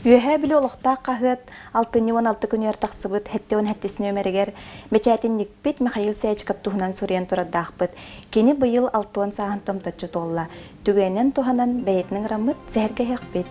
Үөһэ биле олохтаах каһыат, 6-16 күнүөр тахсыбыт, хэттеон хэттесин өмерегер, бечаатинникпит Михаил Сячков туһунан сурыян тураддаахпыт. Кини быйыл 6 саахан томточчу толла. Түгэнен туханан бэйэтнин раммыт зэхерге хэхпит.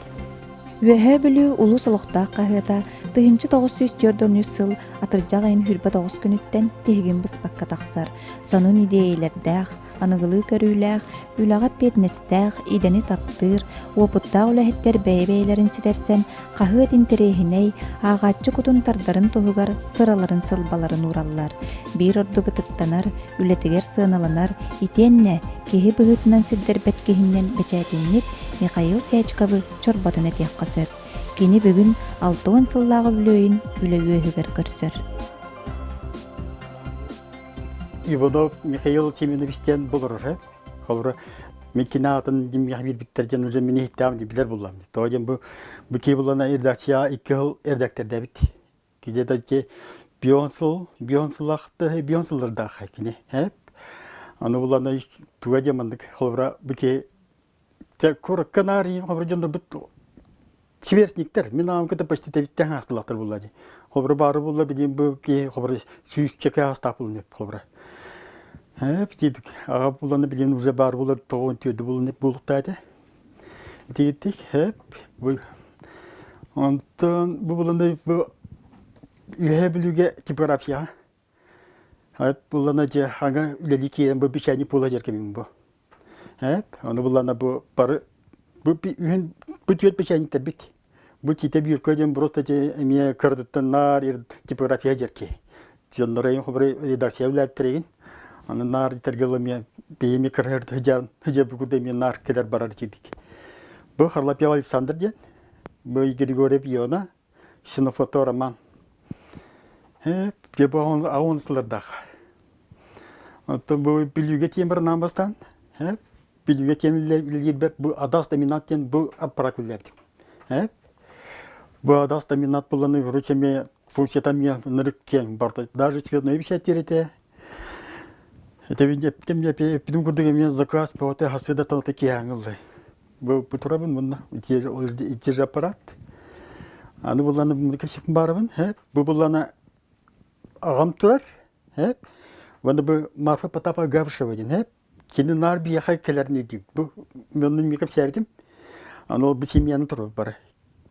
Үөһэ биле улус олохтаах каһыата, тыһынчы 904 сыл атыржагайын хүрбэ 9 күнүттен тегин быспакка тахсар. Сонун идеялердäх, аныгылыы көрүүлээх, үлаға петнестәэх, идени таптыр, опуттаа үлэхеттер бәйбәйлерин сидерсен, қағыт интерехиней, ағатчы кутун тардарын туһугар, сыраларын сылбаларын ураллар. Бир ордугы тыттанар, үлетигер сыналанар, итенне, кеһи быһытынан сиддербет кеһиннен бечәтинник Михаил Сячковы чорботын этиякка сөп. Кини бүгүн 6 сыллағы бүлөйін үлөйөһүгер көрсөр. Иванов Михаил Семеновичтен болырыр. Холра мекинатын демияхбир биттерден уже мени хиттам дибилер буллам. Тоген бу кебулана редакция 2 жыл редакторда бит. Кидеда ке бионсылларда хайкине. Аны булана туга демандык холра бике те курканари хобржонда бит сверстниктер. Мен амкыта почти биттен хастылактар буллади. Холра бары булла бидин бу ке холра сүйүс чека хастапылны холра. Птидик, а буланы билен уже бар булар тоон төдү булны булуктайды. Дигитик, бу. Антон бу буланы бу билүүгө типография. Буланы же ага үлеликиен бу бишани пула жеркемин бу. Аны буланы бу бары бу үйүн бүтөт бишаниктер бит. Бу тите бир көдөн просто же эме кырдыттан нар типография жерке. Жоннорайын хобры редакция үлөптөрөгүн. Аны нар тергелеме бейми кырырды жан бүгүдө мен нар келер барар жидик. Бу Харлапия Александр ден, бу Григорий Пиона, синофотораман. Бу аунслардах. Антон бу билүүгө темир намастан, билүүгө темирлер бу адас доминанттен бу аппаракуллерди. Бу адас доминант буланы ручеме функциятами нырыккен барды. Даже цветной висятирите. Это ведь пидум курдыга мен заказ по этой хасыда там такие ангелы. Был путурабын мына те же аппарат. Аны буланы мекепсек барабын, бу буланы агам турар, ванда бу марфа потапа габшевадин, кини нар бияхай келерни дип. Бу менин мекепсердим. Аны бу семьяны туруп бар.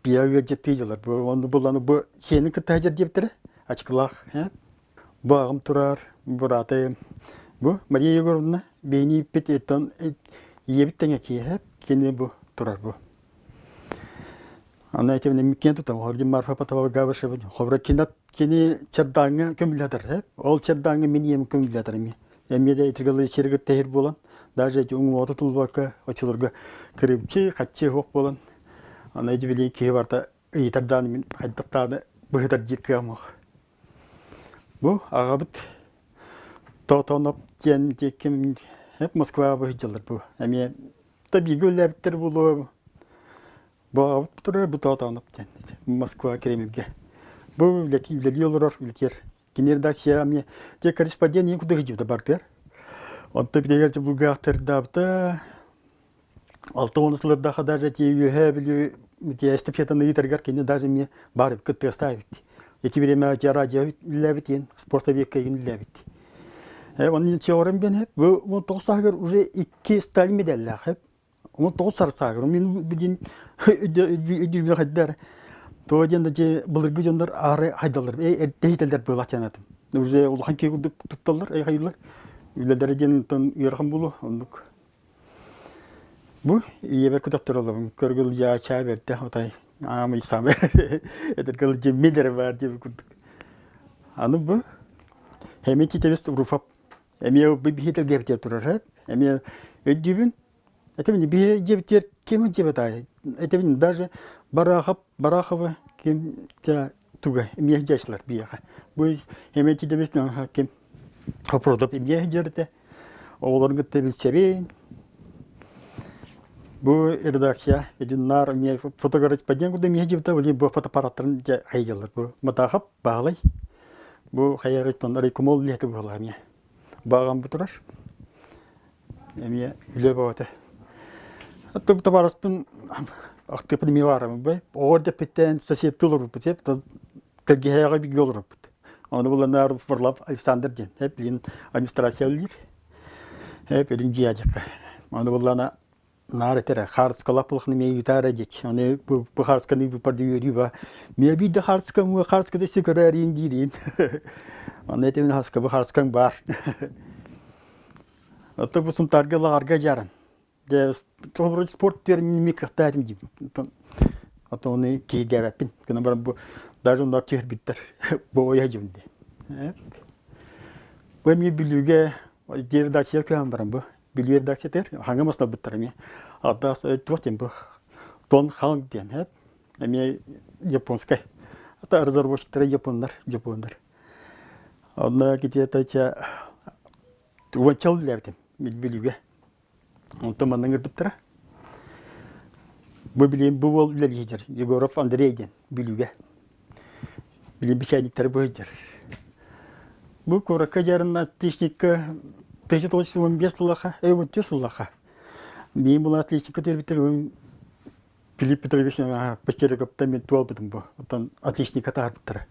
Бияга жетти жылар. Бу аны буланы бу сенин кытажыр дептир, ачкылах, бу агам турар, бураты. Бу Мария Егоровна бейни пит этон ебиттен киеп кене бу турар бу. Ана этемне миккен тутам хорди марфа патава габышы хобра кинат кени чардаңы көмүлөтөр. Ол чардаңы мен ем көмүлөтөр эми. Эмеде этигалы серге тейир болон, даже эти уңуоты тулбакка очулурга кирипчи катчы хок болон. Ана эти биле ки барта ыйтардан мен хайдаттаны быгытар жиркамак. Бу агабыт Тотоноп кен теким hep Москва выходилар бу. Ами табигүлләптер булу. Бу туры бу тотоноп кен. Москва Кремльге. Бу летилер үлкер. Кинердакция ами те корреспондент никуда гыжып бартыр. Онто бидегерче булгактырдапта 6-сыларда даже те үйе билүү те эстафетаны итергер кене даже мне барып кытты ставить. Эти время те радио лебитин, спортовик лебит. Onun teorim ben hep bu tosagır уже 2 Stalin medallar hep. Onu tosar sagır. Min bidin bir haddar. Tojen de bulurgu jonlar are haydalar. Deyteler böyle atanadım. Уже улхан ки тутталар, hayırlar. Üle derecen ton yarham bulu onduk. Bu yeber kudaktır olalım. Körgül ya çay verdi otay. Ama isame. Edet kalıcı miler var diye kurduk. Anı bu. Hemen kitebest rufap. Emi bir hitel gebter turar. Emi ödübün. Etemin bir gebter kim gebetay. Etemin даже barahava kim ta tuga. Emi yaşlar bir yaha. Bu hemen kitebest kim kaprodop emi yaşırdı. Oğulların gitti bir sebeğin. Bu redaksiya edinler emi fotoğraf paden kuda emi yaşırdı. Öyle bu fotoğrafların hayırlar bu. Matahap bağlay. Bu hayırlıktan arayı kumol lehti bu halam ya. Bağım bu turar. Emiye üle bağıtı. Ото табараспын актыпын ми барам бай. Орда петтен сосед тулур бутеп, тергеяга биг олур бут. Аны буланар форлап Александр ден. Хеп лин администрация лир. Хеп элин жиядык. Аны булана наретер харскалаплыхны ме гитара дич. Аны бу харсканы бу пардиюриба. Ме бидde харска му харскада секретарин дирин. Аны этен хаска бу харскан бар. Ото бу сумтарга ларга жаран. Де спорт термин микротатим дип. Ото оны кийгәвәпин. Кына бар бу даже онда тер биттер. Бу оя җимде. Бу ми билүгә дирдачия көм барам бу. Билү редакциятер хангамасна биттер. Ата тотем бу. Тон ханг ден хеп. Эми японская. Ата разработчиктер япондар. Аны китета ча туачал левтем. Билүгә. Он маннан гырдыптыра. Бу билем бу бол билер Егоров Андрейден билүгә. Билем бичәниктер бу җир. Бу корака жарына техника 1915 лаха, 19 лаха. Ми була отличника тербитер Филипп Петрович почти каптами туал битем бу. Там отличника тарбитер.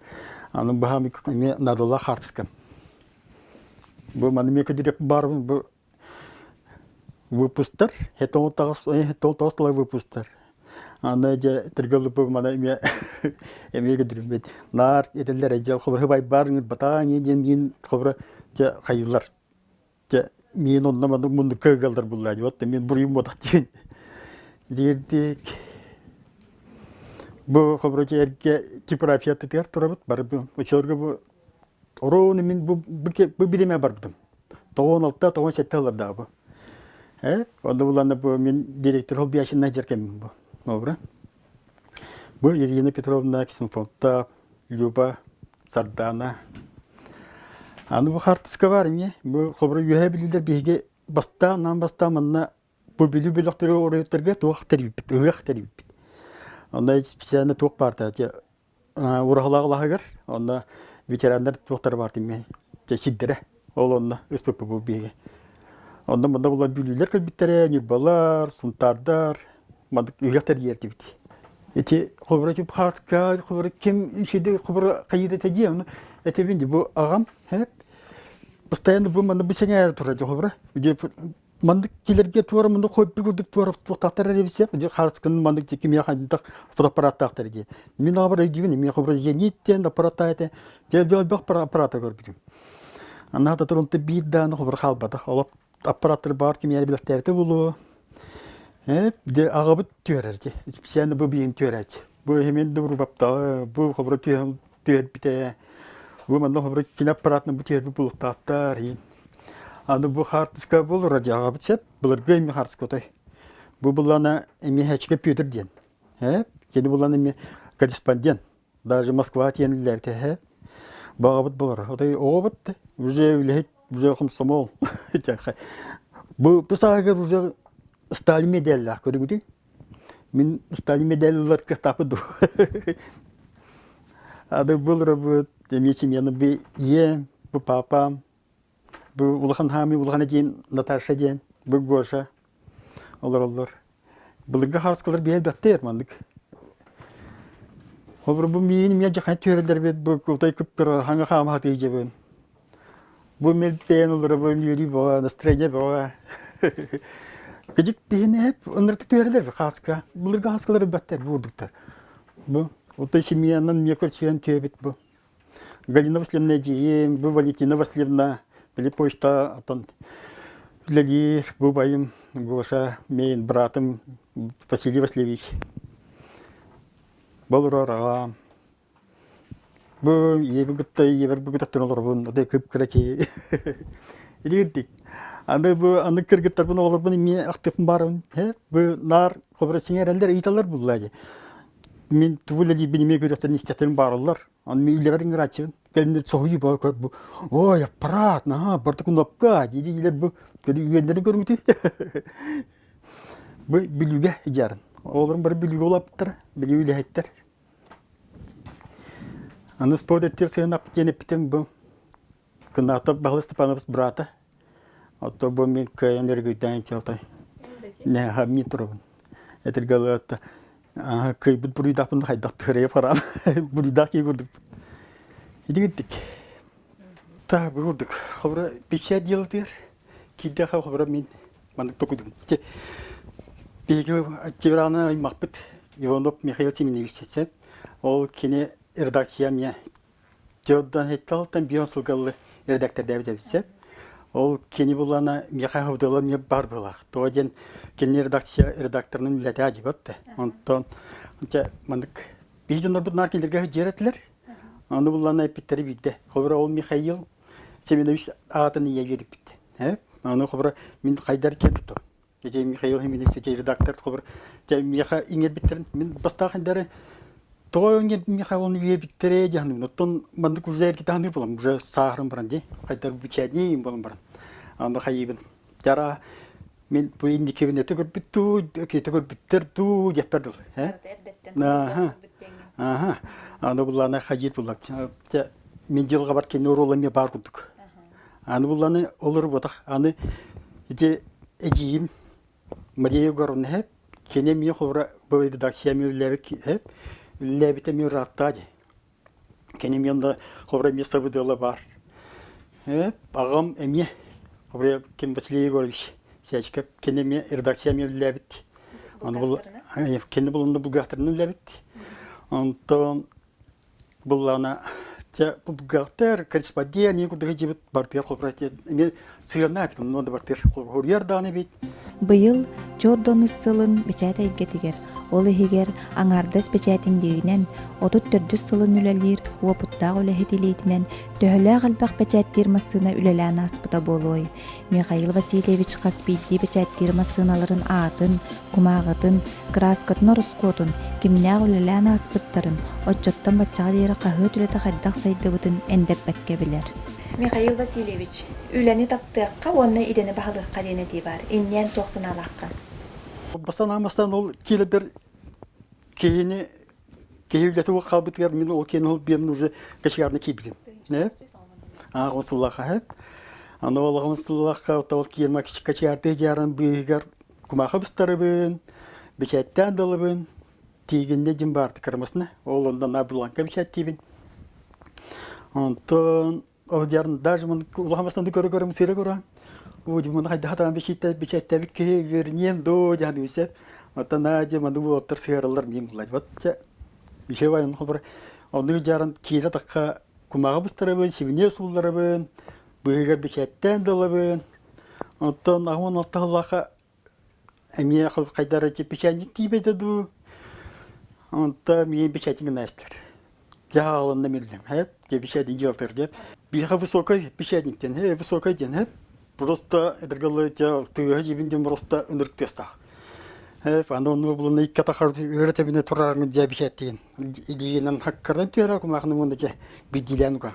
Аның бахами кеме надала хартскам. Бу манме кедип барбын бу выпустар, это вот толстый выпустар. Она же торговля по манаме, эмега дрюбет. Нар это для раджал хобр бай барн батани ден хобр же хайылар. Же мен онна мунду көгалдар буллар. Вот мен бурым мотактин. Дирдик. Бу хобр жерге типография тетер турабыт бар бу. Учорга бу ороны мен бу биреме бар бу. 16-17 да бу. Онда буланда бу мен директор ол бияшына жеркем бу. Добра. Бу Ирина Петровна Ксенфонта, Люба Сардана. Аны бу хартыска бар ме? Бу хобры юһә билдер биге баста манна бу билү билектер орыйтырга туак тербит, ыгак тербит. Онда специально туак барта. Урахлаглагыр, онда ветерандар туактар бар диме. Те сиддере. Ол онда СПП бу биге. Онда мында булар билүләр кылбиттере, нирбалар, сунтардар, мандык ыгатар ярты бит. Эти хобры тип хаска, хобры кем ишеде хобры кайда теди, эти бинди бу агам, хеп. Постоянно бу манда бисене турады хобры. Где мандык килерге туар мында койып бигүрдүк туар туктактар дебсе, где хаскын мандык кимия хандык фотоаппарат тактыр ди. Мен абыр дигени, мен хобры зениттен аппарат айты, же бак аппарат көрдүм. Аны да турунты биддан хобры халбада, алып аппараттар бар кимия билеттерди булу. Де агабыт төрерди. Специально бу биен төрөт. Бу hemen дуру бапта, бу хобры төр бите. Бу манда хобры кино аппаратны бу төр булуктаттар. Аны бу хартыска бул радио агабыт сеп, булар гейми хартыска той. Бу булана эми хечке Петр ден. Кени булана эми корреспондент. Даже Москва тенлерде. Багабыт булар. Отой огабыт. Уже билет уже комсомол. Бу сага уже Стали медальлар көрүгүдү. Мен стали медальлар кытапыды. Ады бул работ, демечи мени бу бу папам, бу улхан хами, улхан ден, Наташа ден, бу Гоша. Олар. Булга харскалар бейбаттер мандык. Обр бу мен жахан төрөлөр бет бу кутай кыпкыр ханга хам хаты жебен. Бу мен пен олар бу юри бо настроение бо. Гыжык бейнеп, ынырты төрелер хаска. Булырга хаскалары баттер бурдуктар. Бу, отой семьянан мекөрчен төбет бу. Галина Васильевна дейм, бу Валентина Васильевна, били почта, атан. Лелир, бу байым, Гоша, мен братым Василий Васильевич. Балурара. Бу, ебі гыттай, ебір бу гыттақтын олар бун, отой кып кыраки. Илирдик. Аны кыргыттар буны олар буны мен актыпым барын. Бу нар кобра сиңерендер ыйталар буллады. Мен тулали биниме көрөктөр институтун барылар. Аны мен үйлерин рачын. Келинде согуй ба көр бу. Ой, аппарат, барды кунапка, дидилер бу. Көрүгөндөрү көрүңүтү. Бу билүүгө жарын. Оларын бир билүүгө олаптыр, билүүгө хайттар. Аны спорттер сыйнап женептен бу. Кынатап Бағлы Степанович брата. Ото бу мен кайнер гыйдан чалтай. Не, хамни турбун. Этергалы кыйбыт буруйдакпын хайдакты хыреп карам. Буруйдак кийгүрдүк. Идигиттик. Та бурдук. Хабра 50 жылдыр. Кийде хабра мен мандык токудум. Беги атчыраны аймакпыт. Иванов Михаил Семенович. Ол кене редакция мне. Жоддан хетталтан бионсулгалы редактор дәвдәбисеп. Ол кене булана Михаил Хавдала мне бар булак. Тооден кене редакторның ләтә җибатты. Онтон мандык бижоннар бутнар кендерге җеретләр. Аны булана питтери бидде. Хобра ол Михаил Семенович атын ия берип битте. Аны хобра мин кайдар кетти. Геже Михаил Семенович редактор хобра Миха иңер биттерин мин бастагандары Тоонге Михаиловны биттере жаһанным. Оттон мандык уже китаны булам. Уже сахарым баран ди. Кайдар бичәдни булам баран. Анда хайыбын. Жара мен бу индикебин өтөгөр битту, өтөгөр биттерду жептердил. Аны булланы хаҗит булак. Мен жылга бар кен ороламе бар кудук. Аны булланы олор ботак. Аны эҗим Мария Горны хеп кене ми ховра бу редакция мевлебек хеп лебите ми раттади. Кене ми анда ховра место выдала бар. Агам эме ховра кем Василий Егорович сячка кене ми редакция мевлебет. Аны бул кене булында булгахтырны лебет. Антон буллана Бухгалтер, корреспондент, никуда не бартер, мне цирна, потом надо бартер, хурьер даны бит. Быйыл Жордон сылын бечәтә игетигер. Ол игер аңардас бечәтин дигенен 34 сылын үлелир, опутта үлехетилейтинен төһөлә галбак бечәттер масына үлелән аспыта болой. Михаил Васильевич Каспийди бечәттер масыналарын атын, кумагытын, краскатын роскотун, кимнә үлелән аспыттарын, отчоттан бачага дирә кахыт үлете хаддак сайдыбытын эндеппекке билер. Михаил Васильевич, үләне таптыққа, онны идені бағылыққа дені дей бар, иннен тоқсын алаққан. Бастан ол келі бір кейіне, кейілеті ол қалбытығар, мен ол кейін ол берін уже кәшіғарны кейбілем. Ғонсыллаққа әп. Аны ол ғонсыллаққа ол кейірма кәшіғарды жарын бұйығар күмақы бұстарыбын, бешәттен дылыбын, тегінде жын барды кірмасына. Ол ондан абыланқа бешәттейбін. Онтон ол жарын даже мен улахамастан көрө сыра көрөн. Уди мен хайда хатан бешетте бикке вернем до жаны үсеп. Атана же мен бу оттор сырлар мен булай. Вот бишевай мен хобор. Онды жарын кире такка кумага бустарабын, сибине сууларабын. Буйга бешеттен долабын. Оттон агын отталака эмие хол кайдара чепешаник тибеде ду. Онта мен бешетин настер. Жаалында мерлем, хеп, бешетин жылтыр деп. Биха высокой печатниктен, высокой ден, просто эдергалы тыга жибинден просто өнөртпестах. Аны булны икки тахар өретебине турарны дия печаттен. Идигенен хаккардан тера кумакны монда же бидилянга.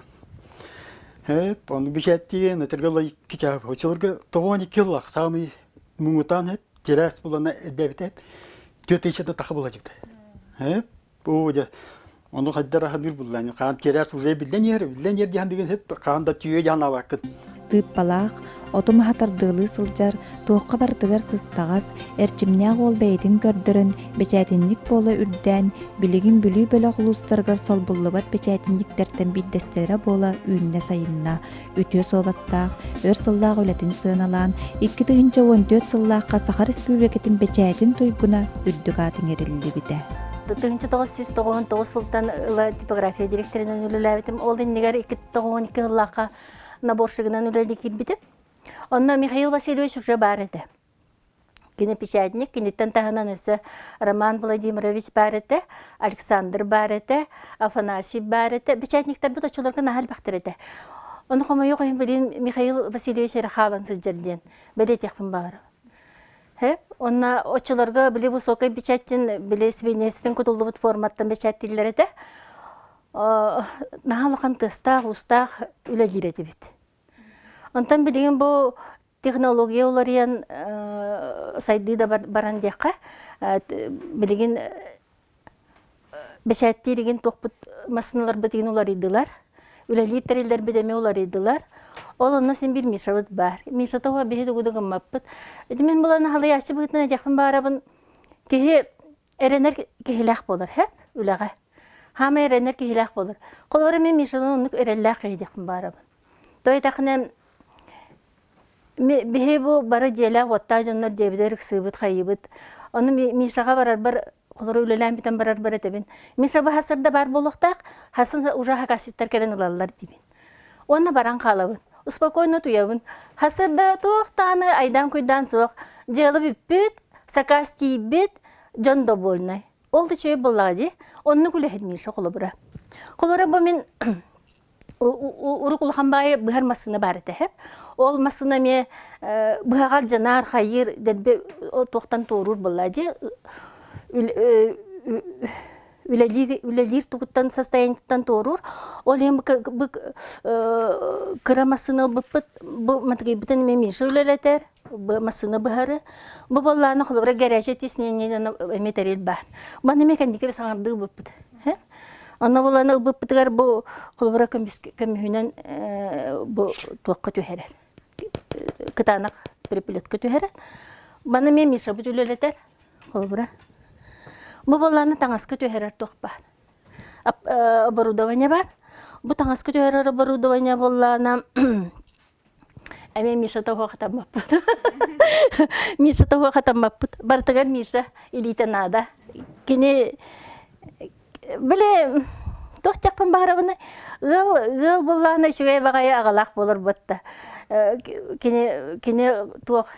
Аны печаттен эдергалы кича очылырга 12 жыллак самый муңутан терас булана эдбебите төтешеде тахы була жибде. Бу же Onu haddara hadir bullan. Kan keras уже билен ер дихан деген hep kanda tüye yana bakın. Тып балақ, отым хатардылы сылжар, тоққа бартыгар сыстағас, әрчімне ғол бәйтін көрдірін, бечәтінлік болы үрден, білігін бүлі бөлі құлыстарғар сол бұллыбат бечәтінліктерден биддестері болы үйінне сайынна. Үтіе собастақ, өр сыллақ өлетін сыналан, 2-14 сыллаққа Сахар Республикетін бечәтін тойгуна үрдік атын ерілді біде. 1999 сылтан типография директорынан үліләбетім. Ол деннегер 2012 жыллаққа наборшығынан үлелі келбеді. Онна Михаил Васильевич уже бар еді. Кені печатник, кенеттен тағынан өсі Роман Владимирович бар еді, Александр бар еді, Афанасий бар еді. Печатниктер бұд очыларға нағал бақтыр еді. Оны қома yok білін Михаил Васильевич әріқалансыз жерден. Бәлі текпін бағыры. Онна очыларға білі высокай печаттен, білі свинестен күтілі форматтан печаттилер еді. Нағалыған тыстақ, ұстақ үләлер еді бет. Онтан білген бұл технология олариян сайды да баран дейқа, білген печаттилеген тоқпыт масыналар бітеген олар еділар. Үләлер тәрелдер бедеме олар еділар. Ол онна сен бір мишавыт бар. Мишата оға бейді күді ғымаппыт. Мен бұланы халы яшы бұғытына жақын барабын Кихи эренер кихилах болар, хеп, үләгә. Хама эренер кихилах болар. Колоры мен Мишадан онук эреллах кихидекпін барабын. Той тақынам бихе бу бары желә отта жоннор жебидер сыбыт хайыбыт. Оны Мишаға барар бар колоры үлелән битен барар бар этебин. Миша бу хасырда бар болуктак, хасын ужа хакаситтер керен ылалар дибин. Онна баран калабын. Успокойно туябын. Хасырда тоқтаны айдан куйдан соқ, желы биппит, сакасти бит, жон довольный. Олды чөй боллади, онны күләһет Миша колобура. Колора бу мен урукул хамбай быһар масына бар этеп. Ол масына ме быһагар жанар хайыр дедбе тоқтан торур боллади. Үлелир тугуттан состояниятан торур. Ол эм кырамасына быппыт бу матгибитен ме Миша үлелетер. Бу масына быһары. Бу болланы холобра гаража тисненен метерил бар. Баны мекандике саңарды быппыт. Анна боланы быппытыгар бу холобра көмүнөн бу туакка төһәрәр. Кытанак переплетка төһәрәр. Баны ме Миша бүтүлелетер. Холобра. Бу боланы таңаска төһәрәр туак бар. Оборудование бар. Бу таңаска төһәрәр оборудование боллана Әме Миша тауға қатамаппыт. Миша тауға қатамаппыт. Бартығар Миша илитанада. Кені біле тоқтақпын бағарабыны ғыл болланы үшіғай бағайы ағалақ болыр бұтты. Кені тоқ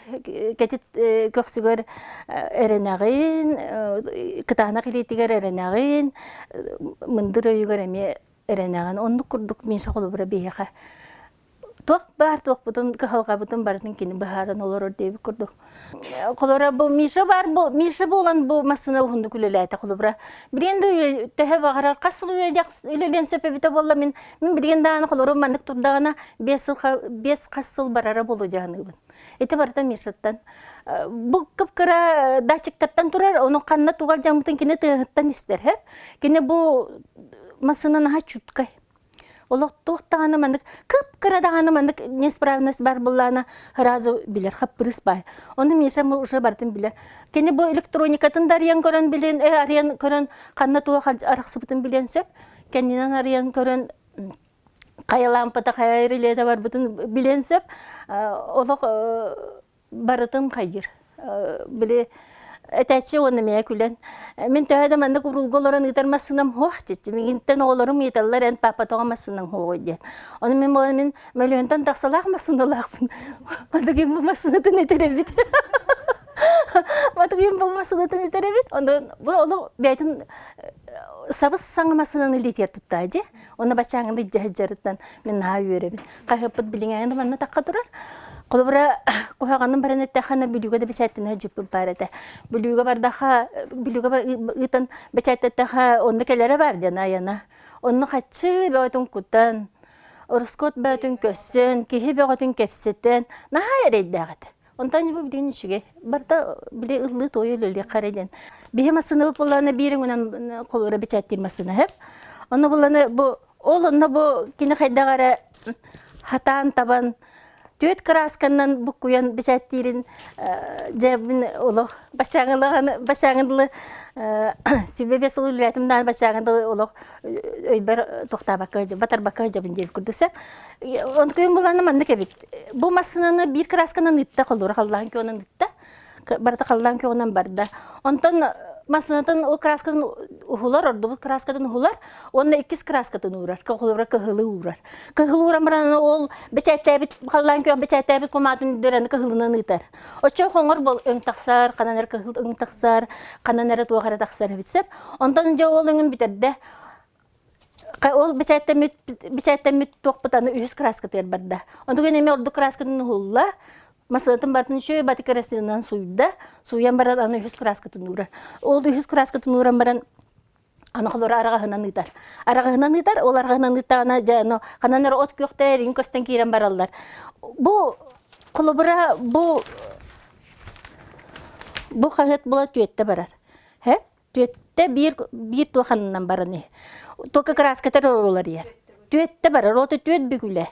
кәтет көксігер әрінағын, қытағына қилетігер әрінағын, мұндыр өйігер әме әрінағын. Онды күрдік Миша қолы бұра бейіға. Тоқ бар, тоқ бұтын, қығылға бұтын бардың кені бағарын олар өрдейбі күрдік. Қолыра бұл Миша бар, Миша болан бұл масына ұғынды күліләйті қолыбыра. Біренді төһе бағарар, қасыл үйлелен сөпебіті болла мен біренді аны қолыры мандық тұрдағына 5 қасыл барара болу жағынығын. Эти барда Мишаттан. Бұл кіп-кіра датчиктаттан тұрар, оның қанына туғал жаңбытын кені тығыттан істер. Кені бұл масына наға чуткай. Олық тоқтағаны мандық, кіп-кірадағаны мандық несправность бар болланы разы білер, қап біріс бай. Оны Миша мұл ұшы бардың білер. Кені бұл электроникатын да ариян көрін білен, ариян көрін қанна туға арақсыбытын білен сөп. Кенінен ариян көрін қая лампата, қая релеті бар бұтын білен сөп. Олық барытын қайыр. Біле Әтәтші оны мәе күлен. Мен тәуәді мәнді құрылғыларын ұйтармасынан хоқ деді. Мегенттен оғыларым еталылар ән папа тоғамасынан хоқ өйден. Оны мен болы мен мөліонтан тақсалақ масындалақпын. Матығын бұл масынатын етеребет. Матығын бұл масынатын етеребет. Бұл олы бәйтін сабыз саңымасынан үлетер тұттайды. Оны бачаңынды жәріттен мен наға өребін. Қайқыппыт біліңәңді мәнді таққа тұрар. Қолыбыра қоғағанның баран әттіғана бүліуге де бәчәттіні жүпіп бар әді. Бүліуге бардаға, бүліуге ұйтын бәчәттіға онды кәлері бар дена яна. Онны қатшы бәуітін күттін, ұрыскот бәуітін көссін, кейі бәуітін кәпсеттін, наға әрейді ағады. Онтан бұл білген үшіге, барда біле ұлы тойы үлі қарайден. Бейі масыны бұланы берің өнен қолыбыра бәчәттір масыны әп. Оны бұланы ол онны бұл кені қайдағары хатан табан, Төт красканнан бұққуян бішәттірін жәбін олық башағындылы сөбебе сұлы үләтімден башағындылы олық өйбір тоқта бақы, батар бақы жәбін жеп күрдісіп. Оны көйін боланы манды кәбет. Бұл масынаны бір красканнан үтті қолыр, қалдан көнін үтті. Барда қалдан көнін барда. Онтан масынатын ол краскадан ұғылар, орды бұл краскадан ұғылар, онына 2 краскадан ұғырар, қылыбыра қығылы ұғырар. Қығылы ұғырамыраны ол бәчәттәбіт, қалан көн бәчәттәбіт көматын үдерәні қығылынан ұйтар. Очы қоңыр бұл өң тақсар, қананар қығыл өң тақсар, қананары туағара тақсар бітсіп, онтан жа ол өңін бітерді. Ол бәчәттәмет тоқпытаны 3 краскатыр барда. Онды көнеме орды краскадан ұғылла, Масылатын бартын шөй баты кересінен суйда, суян баран аны 100 краскатын урар. Ол 100 краскатын уран баран аны қолыр арағағынан ұйтар. Арағағынан ұйтар, ол арағағынан ұйтағына жаны қананар от көқтер, инкостан кейрен баралар. Бұл қолыбыра, бұл қағет бұла түйетті барар. Түйетті бір туақанынан бараны. Тоқы краскатар олар ер. Түйетті барар, оты түйет бүгілі.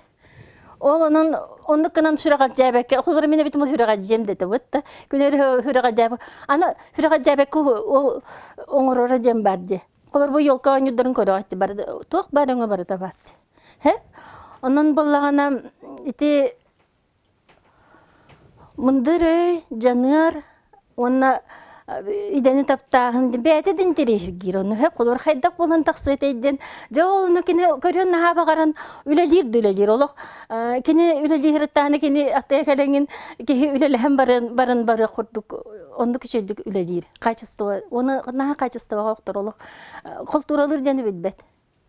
Ол онны кынан хүрәгә җәбәккә, хулыр мине бит хүрәгә җем дә тәвәттә. Күнәр хүрәгә җәбәк. Ана хүрәгә җәбәк ул оңорора җем барды. Хулыр бу юлка онюдырын көрәтте барды. Тук барыңа барды барды. Хе? Оннан буллагана ити мындыры жаныр онна идени таптагын бәтеден терегир оны хеп колор хайдак болан таксыт эйден жолну кине көрөн хаба гаран үлелир олох кине үлелир таны кине атекалеңин ки үлелем барын бары курдук онду кичедик үлелир качество оны на качество октор олох культуралыр жаны билбет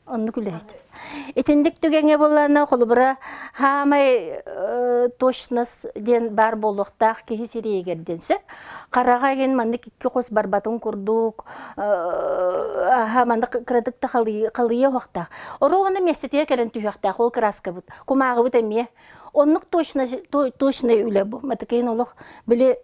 онну күлейт этендик түгеңе боллана колбура хамай точнос ден бар болохтак ки сирегерденсе карага ген мандык икки кос барбатын курдук мандык кредитта калые вакта ороны местете келен түйөктак ол краска бут кумагы бут эме оннук точно үле бу маткен олох биле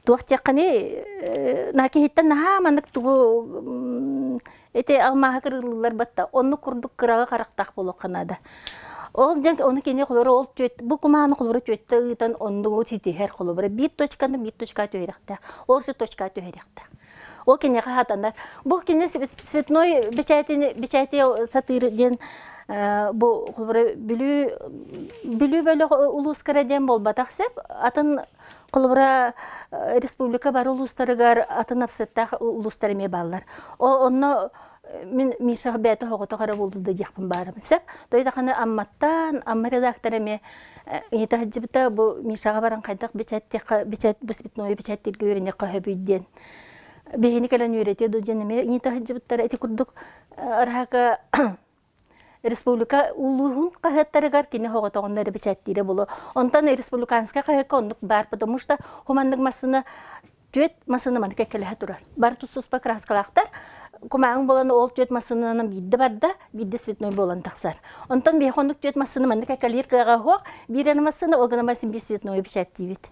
Туахтяканы накихиттан хаманык тугу эте алмаха кырылылар батта онну курдук кырага карактак болокканада. Ол жен оны кене колору ол төт бу куманы колору төттөн онду тити хер колору бит точка төйрәктә. Ол же точка төйрәктә. Ол кене хатандар. Бу кене цветной бичайте сатыр ден бу колору бүлү бөлө улус кереден болбатаксеп атын колбура республика бар улустарыгар атын апсеттах улустарыме баллар. Онно мен миша бәте хогото кара булды дияпын барым сеп. Тойдаканы амматтан амма редакторыме итаҗибта бу мишага баран кайдак бичат бүсбитной бичаттыргы өренә кахабыйден. Бехини калан үйрәтә дөнеме итаҗибтар эти курдук архака республика улугун кахаттарыгар кине хоготогоннары бичаттире болу. Онтан республиканска кахакка оннук бар, потому что хумандык масыны төт масыны манка келе турар. Бар тусус па краскалактар кумаң боланы ол төт масынынан бидде барда, бидде светной болан таксар. Онтан бехондук төт масыны манка келер кага хок, бирен масыны огына масын би светной бичаттибит.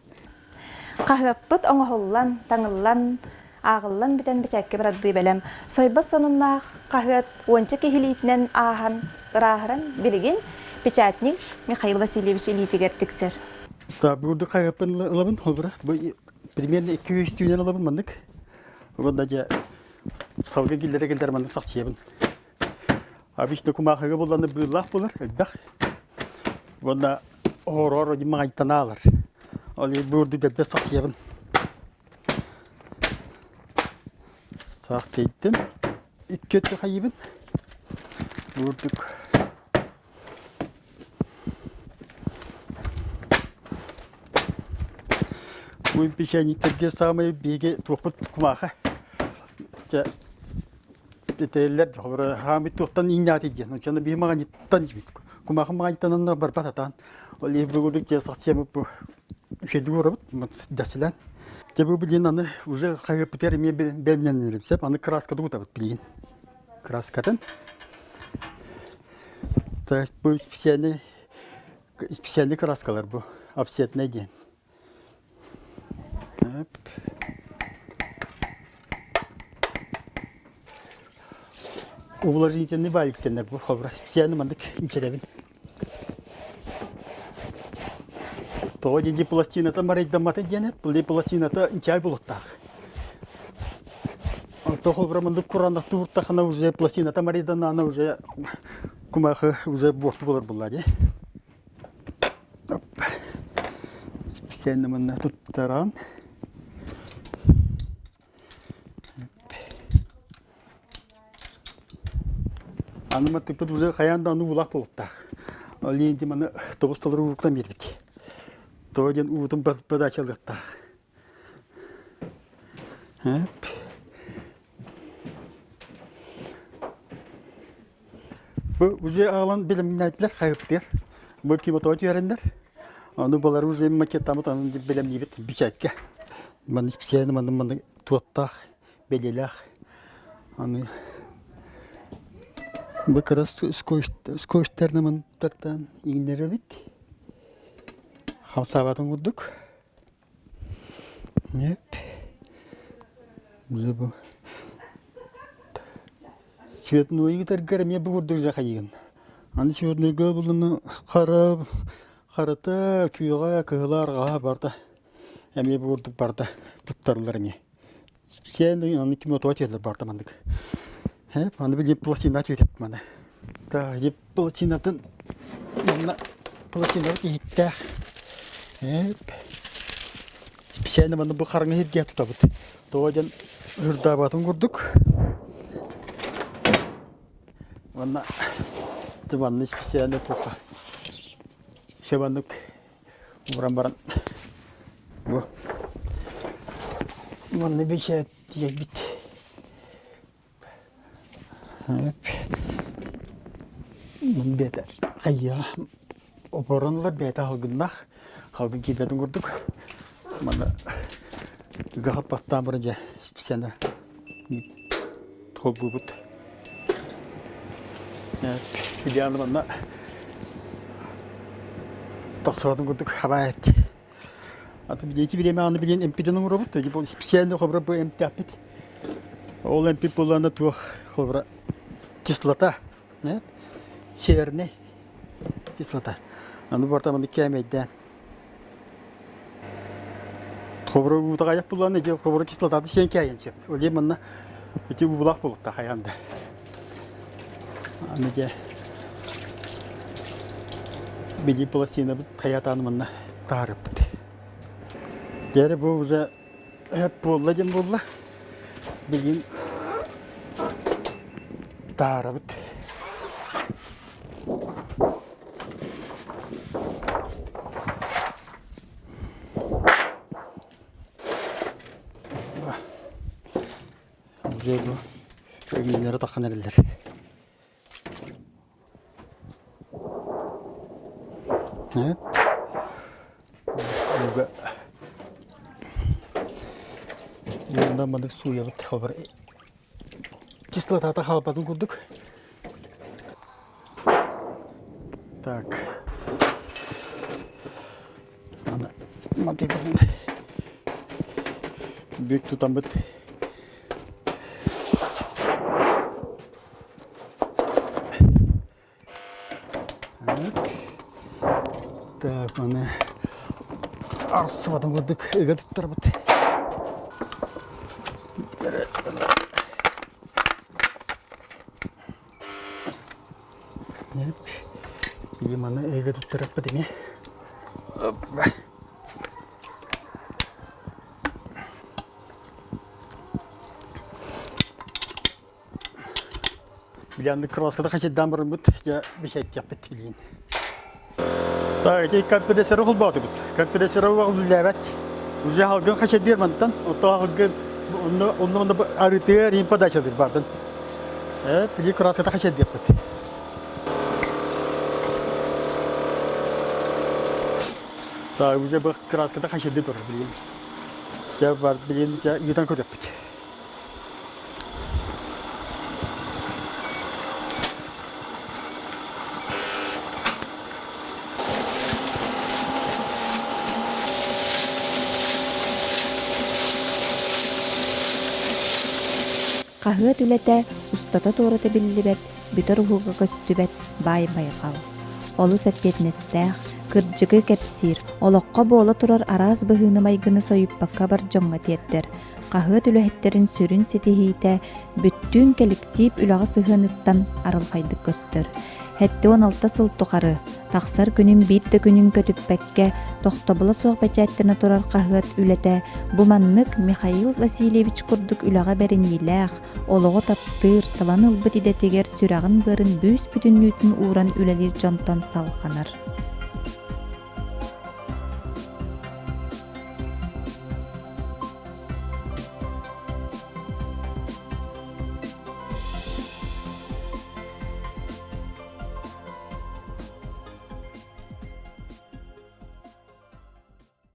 Кахаппыт оңоллан, таңыллан Ағыллан бітен бічәкке бірады бәлем. Сойбат сонунна қағыт ончы кехилейтінен ағын ұрағыран білген бічәтнік Михаил Васильевич Илитігер тіксер. Burada қағыппын ұлабын, примерно 200 түйінен ұлабын мандық. Онда жа салғы келдері келдер мандық сақсиябын. Обычно кумақығы болғаны бұйлақ болар, әлбәқ. Онда ор-ор мағайтан алыр. Ол бұрды бәлбә сақсиябын. Сақтайттым. İki ötü kayıbın. Vurduk. Bu pişenliklerge sağmayı bilge toput kumağı. Detaylar hamit toptan inyat ediyor. Çünkü bir mağanittan gibi. Kumağı mağanitanın barbat atan. Öyle vurduk diye saksiyamı bu şey doğru. Dasilen. Тебе блин, она уже как потеря мне бельменные все, она краска тут вот блин. Краска-то. Так, был специальный краскалар был, офсетный день. Увлажнительный валик-то был, специальный мандык интересный. То диди пластина та марить даматы дене, плей пластина та чай булуттах. То хобраманды курандах туртах она уже пластина та марить дана она уже кумаха уже бохт булар буллади. Специально манна тут таран. Анма ты под уже хаянда ну булах булуттах. Алинди манна тобусталар уктан бербит. Тоген утум подачалыктах. Bu уже алан билимнәтләр хайыптыр. Бу кимотой ярендер. Аны балар уже макеттамы таны билем дибит бичәккә. Мен специально мен туттах, белелах. Аны бу крас скоштарны мен тактан иңнәре бит. Хамсабатын курдук. Нет. Уже bu. Цветной гитар гарме бурдук жахайын. Аны чөрлөгө булны карата күйга кыларга барда. Эми бурдук барда. Туттарлар эми. Сен аны ким ототелер барда мандык. Аны бил пластина чөтеп мана. Та еп пластинатын мына пластина китте. Сен маны бу караңы хетке тутабыт. Тооден үрдабатын курдук. Мана Тыванны специально туха. Шабанук урамбаран. Бу. Манны бече тиебит. Мын бета кайя. Опоронлар бета халгыннах. Халгын кибетін көрдік. Мана гахап баттан бұрынжа специально тол бұбыт. Идеально мана тақсырадың көрдік хабайт. Аты білейті білеме аны білен эмпиденің ұрабыт. Бұл специально қобыра бұл эмпи аппет. Ол эмпи болғаны туақ қобыра кислота. Северный кислота. Аны бартаманы кәмейден. Қобыра ұтаға аяқ болғаны қобыра кислотады сен кәйін сөп. Оле мұнна өте ұбылақ болықта қаянды. Анеге беги пластина бит хаятаны мына тарып бит. Дәре бу уже болла дем болла. Беги тарып бит. Уже бу көгенләре таққан әлелер. Juga yandan bana su yapıp haber kислота халпатын курдук. Так. Ана математикадан büyük tutan bit. Так, аны арсыбатын көрдік, өге тұттар бұд. Білем аны өге тұттар бұд еме. Білемді кроваскада қашеттен бұрын бұд, бешет яппет білейін. Так, эти компрессоры холбаты бит. Компрессоры угыллабат. Уже халгын хашедер мантан. Ото халгын оннон да арытер им подача бит бардын. Били красыда хашедер бит. Так, уже бу краскада хашедер бар билин. Я бар билин я ютан көтөп бит. Қағыт үләтә ұстата торыты білілібет, бүтір ұғыға көстібет бай байғал. Олу сәтпетнестәқ, кырджығы кәпсир, олыққа болы тұрар араз бұғыны майгыны сойып баққа бар жоңға теттер. Қағыт үләттерін сүрін сетихейті, бүттін коллектив үліға сығыныттан арылғайды көстір. Хәтті 16 сыл тұқары, тақсар күнін битті күнін көтіп бәкке, тоқтабылы соқ бәчәттіні тұрар қағыт үләтә, бұманнық Михаил Васильевич күрдік үліға бәрін еләқ, олығы таптыр, таланы ұлбыт идетегер сүрағын бұрын бөс бүтін нүтін уран үләлер жонтон салғаныр.